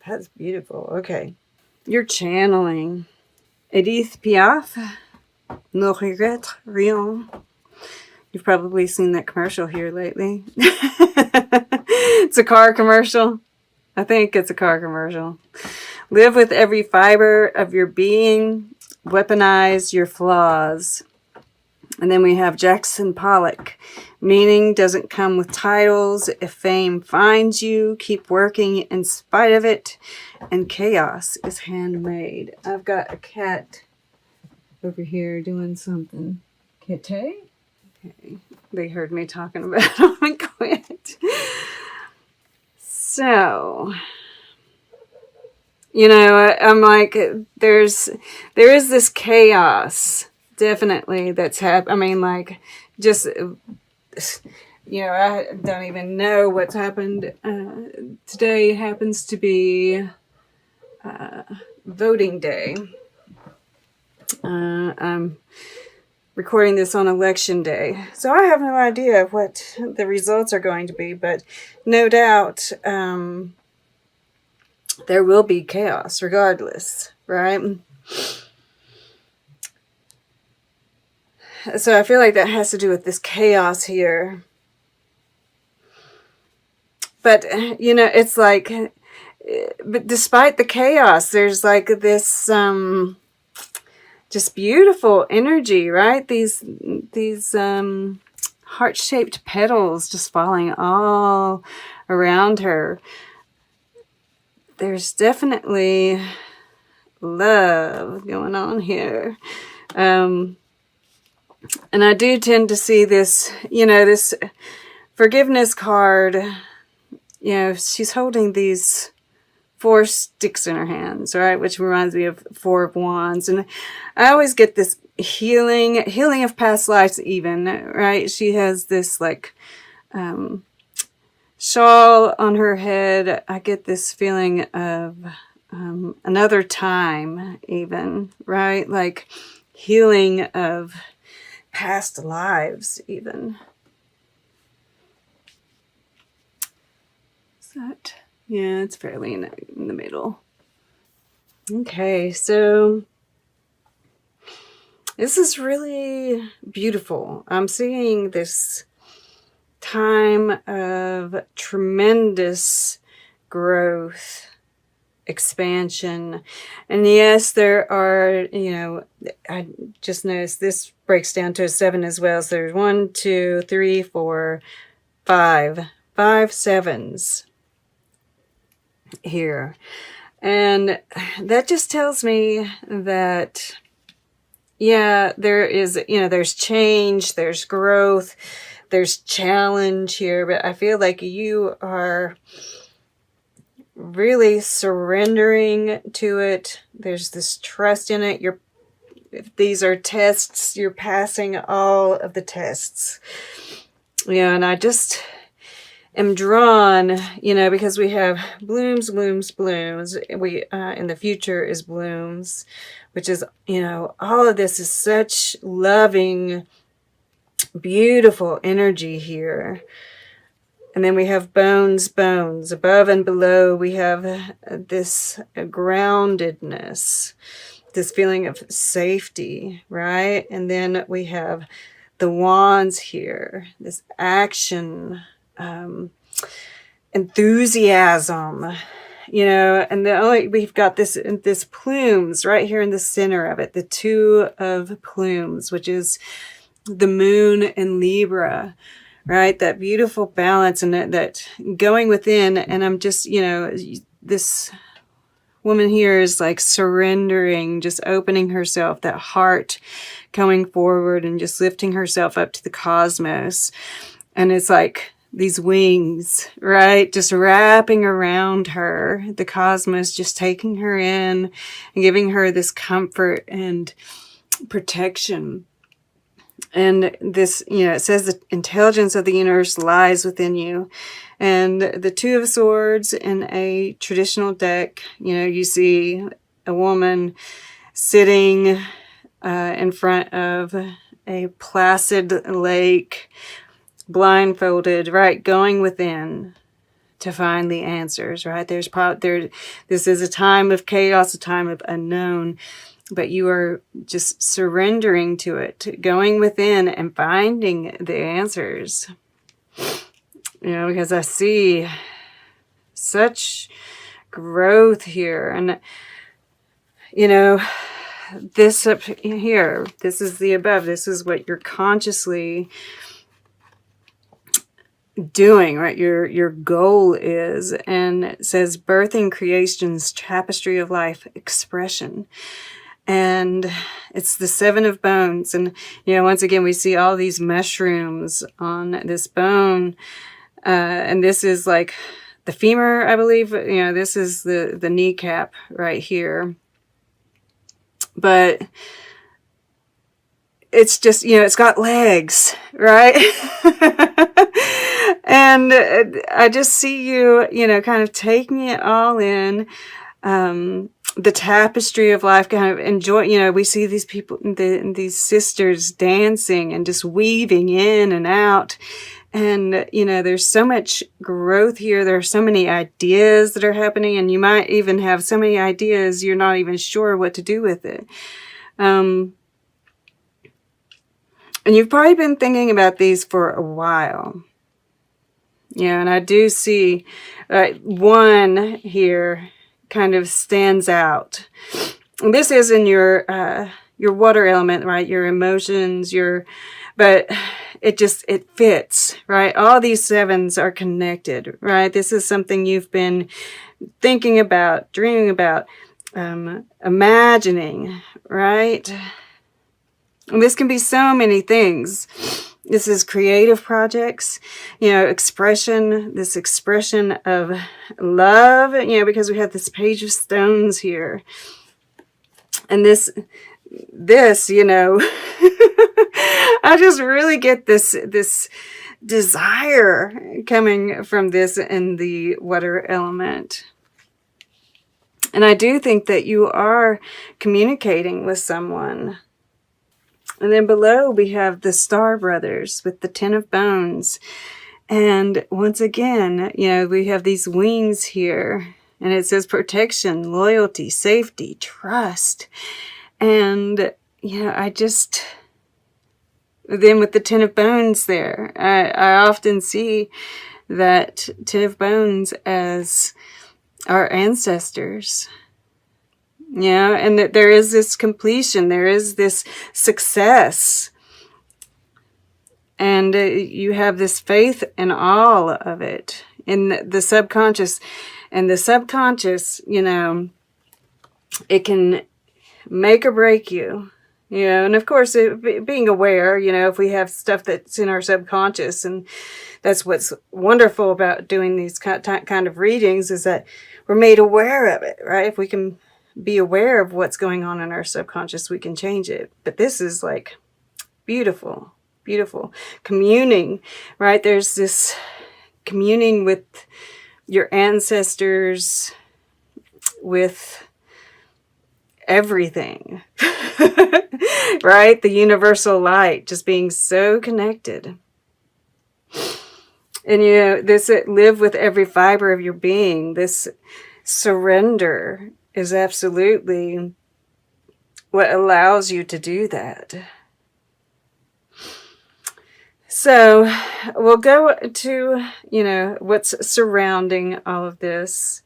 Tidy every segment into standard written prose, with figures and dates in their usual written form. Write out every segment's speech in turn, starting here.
That's beautiful. Okay. You're channeling Edith Piaf, Ne regrette rien. You've probably seen that commercial here lately. It's a car commercial. I think it's a car commercial. Live with every fiber of your being. Weaponize your flaws. And then we have Jackson Pollock. Meaning doesn't come with titles. If fame finds you, keep working in spite of it. And chaos is handmade. I've got a cat over here doing something. Kitty? Okay. They heard me talking about them and quit. So, you know, I'm like, there is this chaos, definitely, that's happening. I mean, like, just, you know, I don't even know what's happened. Today happens to be voting day. I'm recording this on election day, so I have no idea what the results are going to be, but no doubt there will be chaos regardless, right? So I feel like that has to do with this chaos here. But, you know, it's like, but despite the chaos, there's like this just beautiful energy, right? These heart-shaped petals just falling all around her. There's definitely love going on here. And I do tend to see this, you know, this forgiveness card. You know, she's holding these 4 sticks in her hands, right? Which reminds me of 4 of Wands. And I always get this healing of past lives even, right? She has this like shawl on her head. I get this feeling of another time even, right? Like healing of past lives even. Is that... Yeah, it's fairly in the middle. Okay, so this is really beautiful. I'm seeing this time of tremendous growth, expansion. And yes, there are, you know, I just noticed this breaks down to a 7 as well. So there's 1, 2, 3, 4, 5 sevens here. And that just tells me that, yeah, there is, you know, there's change, there's growth, there's challenge here, but I feel like you are really surrendering to it. There's this trust in it. If these are tests, you're passing all of the tests. Yeah, and I just am drawn, you know, because we have blooms. We in the future is blooms, which is, you know, all of this is such loving, beautiful energy here. And then we have bones. Above and below, we have this groundedness, this feeling of safety, right? And then we have the wands here, this action, enthusiasm, you know, and we've got this plumes right here in the center of it, the 2 of plumes, which is the moon in Libra, right? That beautiful balance and that going within. And I'm just, you know, this woman here is like surrendering, just opening herself, that heart coming forward and just lifting herself up to the cosmos. And it's like these wings, right? Just wrapping around her, the cosmos, just taking her in and giving her this comfort and protection. And this, you know, it says the intelligence of the universe lies within you. And the 2 of Swords in a traditional deck, you know, you see a woman sitting in front of a placid lake, blindfolded, right, going within, to find the answers, right? This is a time of chaos, a time of unknown, but you are just surrendering to it, going within and finding the answers. You know, because I see such growth here. And, you know, this up here, this is the above. This is what you're consciously doing, right? Your goal is, and it says birthing creation's tapestry of life expression. And it's the 7 of bones. And, you know, once again, we see all these mushrooms on this bone. And this is like the femur, I believe. You know, this is the kneecap right here. But it's just, you know, it's got legs, right? And I just see you, you know, kind of taking it all in, the tapestry of life, kind of enjoy, you know, we see these people, these sisters dancing and just weaving in and out. And, you know, there's so much growth here. There are so many ideas that are happening, and you might even have so many ideas you're not even sure what to do with it. And you've probably been thinking about these for a while. Yeah, and I do see one here kind of stands out. And this is in your water element, right? Your emotions, but it fits, right? All these 7s are connected, right? This is something you've been thinking about, dreaming about, imagining, right? And this can be so many things. This is creative projects, you know, this expression of love, you know, because we have this page of stones here. And this, you know, I just really get this desire coming from this in the water element. And I do think that you are communicating with someone. And then below we have the Star Brothers with the 10 of bones. And once again, you know, we have these wings here. And it says protection, loyalty, safety, trust. And, you know, then with the 10 of bones there, I often see that 10 of bones as our ancestors. Yeah, and that there is this completion, there is this success, and you have this faith in all of it, in the subconscious. And the subconscious, you know, it can make or break you, you know, and of course, being aware, you know, if we have stuff that's in our subconscious, and that's what's wonderful about doing these kind of readings, is that we're made aware of it, right? If we can be aware of what's going on in our subconscious, we can change it. But this is like beautiful, beautiful communing, right? There's this communing with your ancestors, with everything, right? The universal light, just being so connected. And you know, this live with every fiber of your being, this surrender is absolutely what allows you to do that. So we'll go to, you know, what's surrounding all of this.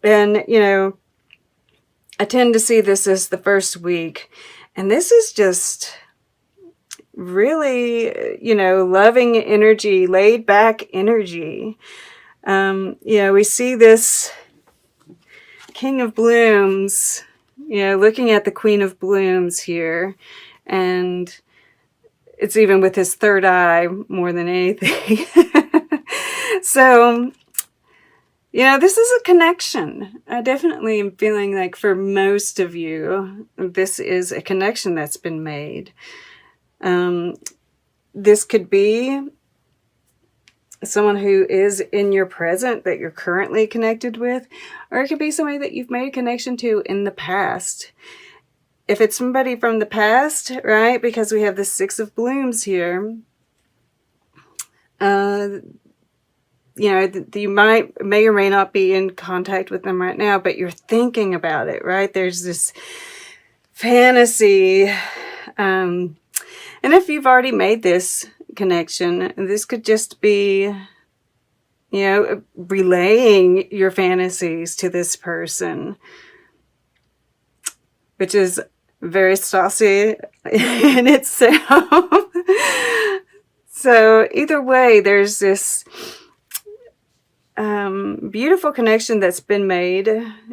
And, you know, I tend to see this as the first week. And this is just really, you know, loving energy, laid back energy. You know, we see this King of Blooms, you know, looking at the Queen of Blooms here. And it's even with his third eye more than anything. So, you know, this is a connection. I definitely am feeling like for most of you, this is a connection that's been made. This could be someone who is in your present that you're currently connected with, or it could be somebody that you've made a connection to in the past. If it's somebody from the past, right, because we have the 6 of Blooms here, you know, you may or may not be in contact with them right now, but you're thinking about it, right? There's this fantasy. And if you've already made this connection, this could just be, you know, relaying your fantasies to this person, which is very saucy in itself. So either way, there's this beautiful connection that's been made.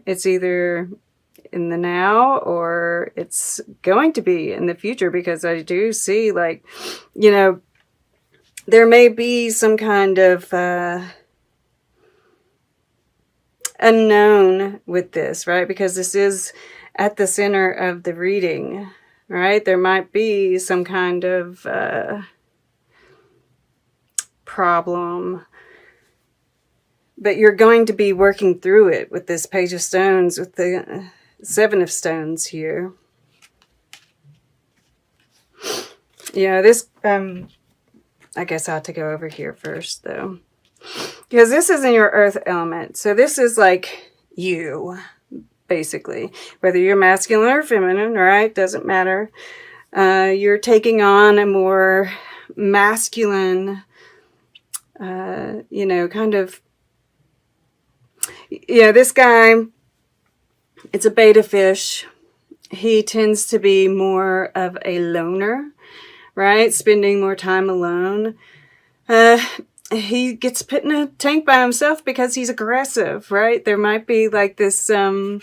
It's either in the now or it's going to be in the future, because I do see, like, you know, there may be some kind of unknown with this, right? Because this is at the center of the reading, right? There might be some kind of problem, but you're going to be working through it with this Page of Stones, with the Seven of Stones here. Yeah, this, I guess I have to go over here first, though, because this is in your earth element. So this is like you, basically, whether you're masculine or feminine, right? Doesn't matter. You're taking on a more masculine, you know, kind of, yeah, this guy, it's a beta fish. He tends to be more of a loner, right? Spending more time alone. He gets put in a tank by himself because he's aggressive, right? There might be like this, and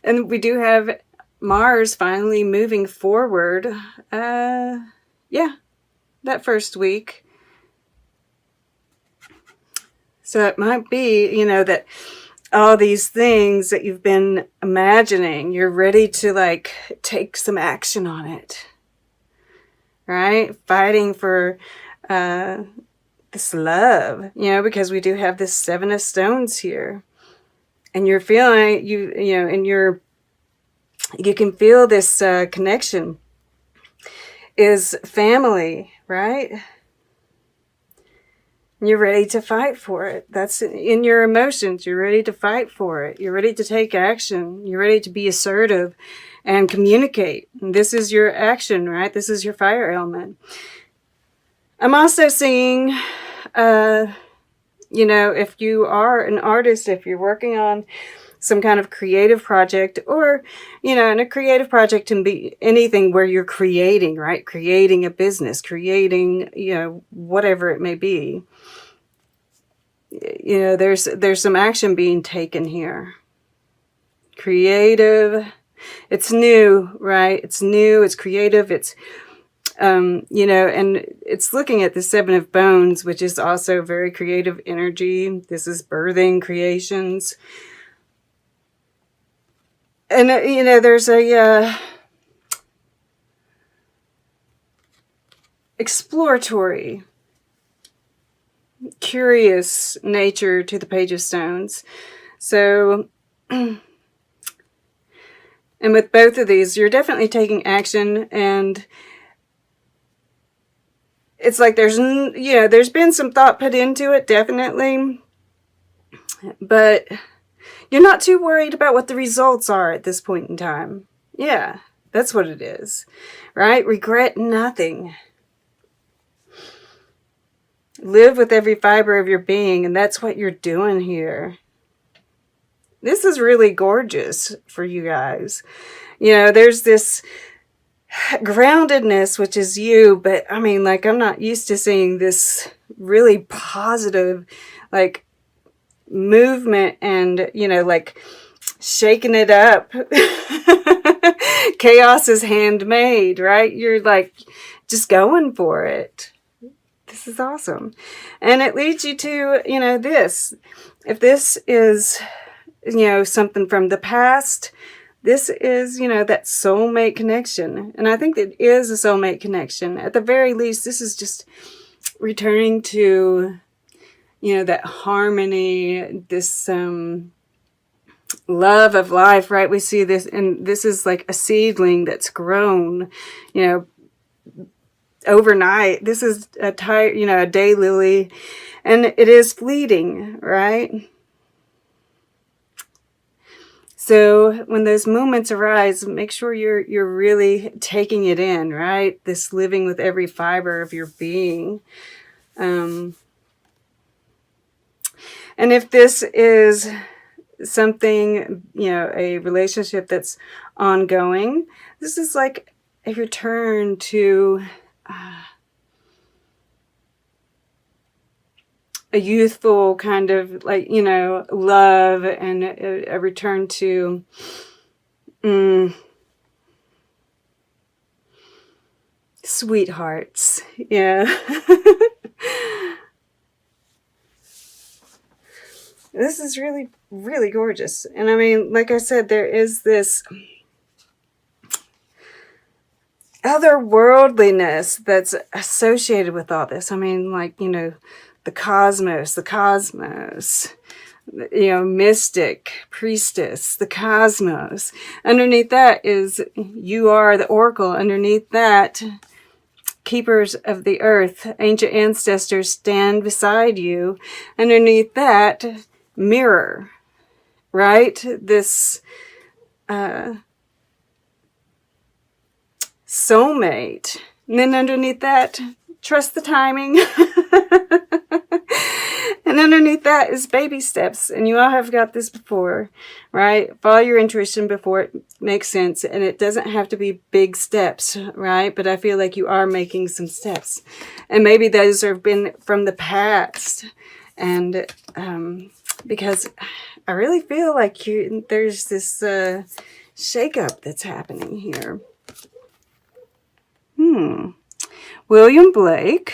we do have Mars finally moving forward. Yeah, that first week. So it might be, you know, that all these things that you've been imagining, you're ready to like take some action on it, right? Fighting for this love, you know, because we do have this Seven of Stones here, and you're feeling, you know, and you can feel this connection is family, right? You're ready to fight for it. That's in your emotions. You're ready to fight for it. You're ready to take action. You're ready to be assertive and communicate. And this is your action, right? This is your fire element. I'm also seeing, you know, if you are an artist, if you're working on some kind of creative project, or, you know, and a creative project can be anything where you're creating, right? Creating a business, creating, you know, whatever it may be. You know, there's some action being taken here. Creative. It's new, right? It's new. It's creative. It's, you know, and it's looking at the Seven of Bones, which is also very creative energy. This is birthing creations. And, you know, there's a exploratory, curious nature to the Page of Stones. So, and with both of these, you're definitely taking action, and it's like there's, you know, there's been some thought put into it, definitely, but you're not too worried about what the results are at this point in time. Yeah, that's what it is, right? Regret nothing. Live with every fiber of your being, and that's what you're doing here. This is really gorgeous for you guys. You know, there's this groundedness, which is you, but I mean, like, I'm not used to seeing this really positive, like, movement and, you know, like, shaking it up. Chaos is handmade, right? You're like just going for it. This is awesome. And it leads you to, you know, this. If this is, you know, something from the past, this is, you know, that soulmate connection. And I think it is a soulmate connection. At the very least, this is just returning to, you know, that harmony, this love of life, right? We see this, and this is like a seedling that's grown, you know, overnight. This is a daylily, And it is fleeting, right? So when those moments arise, make sure you're really taking it in, right? This living with every fiber of your being. And if this is something, a relationship that's ongoing, this is like a return to a youthful kind of love, and a return to sweethearts. Yeah. This is really, really gorgeous. And I mean, like I said, there is this otherworldliness that's associated with all this. I mean, the cosmos, mystic, priestess, the cosmos. Underneath that is you are the oracle. Underneath that, keepers of the earth, ancient ancestors stand beside you. Underneath that, mirror, right? This soulmate. And then underneath that, trust the timing. And underneath that is baby steps. And you all have got this before, right? Follow your intuition before it makes sense. And it doesn't have to be big steps, right? But I feel like you are making some steps. And maybe those have been from the past. And because I really feel like there's this shakeup that's happening here. William Blake.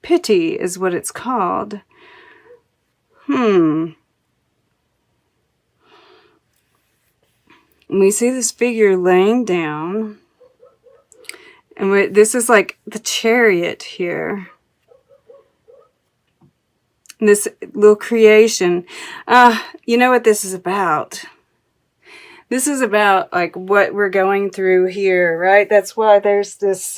Pity is what it's called. And we see this figure laying down. And this is like the Chariot here. And this little creation. You know what this is about? This is about like what we're going through here, right? That's why there's this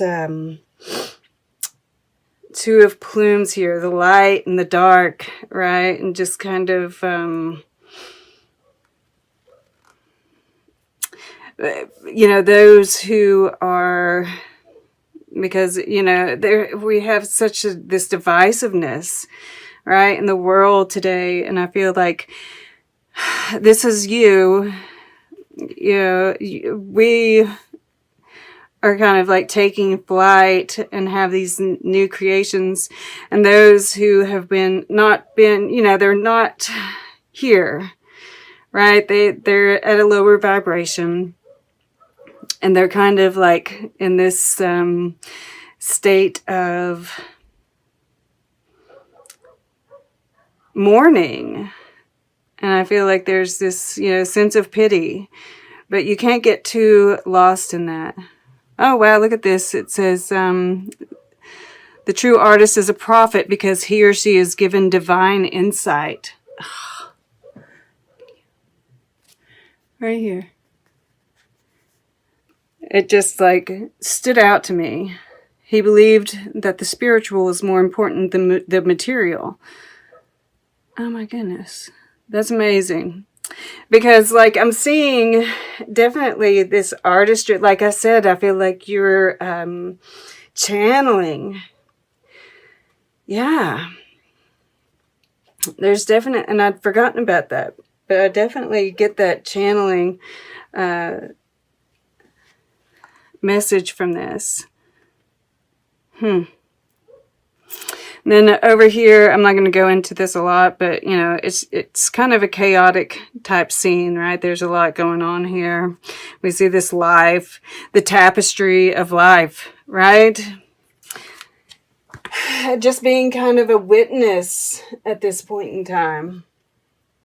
Two of Plumes here, the light and the dark, right? And just kind of those who are, because we have such this divisiveness, right, in the world today. And I feel like this is we are kind of like taking flight and have these new creations, and those who have not been, they're not here, right? They're at a lower vibration, and they're kind of like in this state of mourning. And I feel like there's this, sense of pity, but you can't get too lost in that. Oh, wow, look at this. It says, the true artist is a prophet because he or she is given divine insight. Right here. It just stood out to me. He believed that the spiritual was more important than the material. Oh my goodness. That's amazing. Because I'm seeing definitely this artistry. Like I said, I feel like you're channeling. Yeah. There's definite, and I'd forgotten about that, but I definitely get that channeling message from this. And then over here, I'm not going to go into this a lot, but it's kind of a chaotic type scene, right? There's a lot going on here. We see this life, the tapestry of life, right? Just being kind of a witness at this point in time.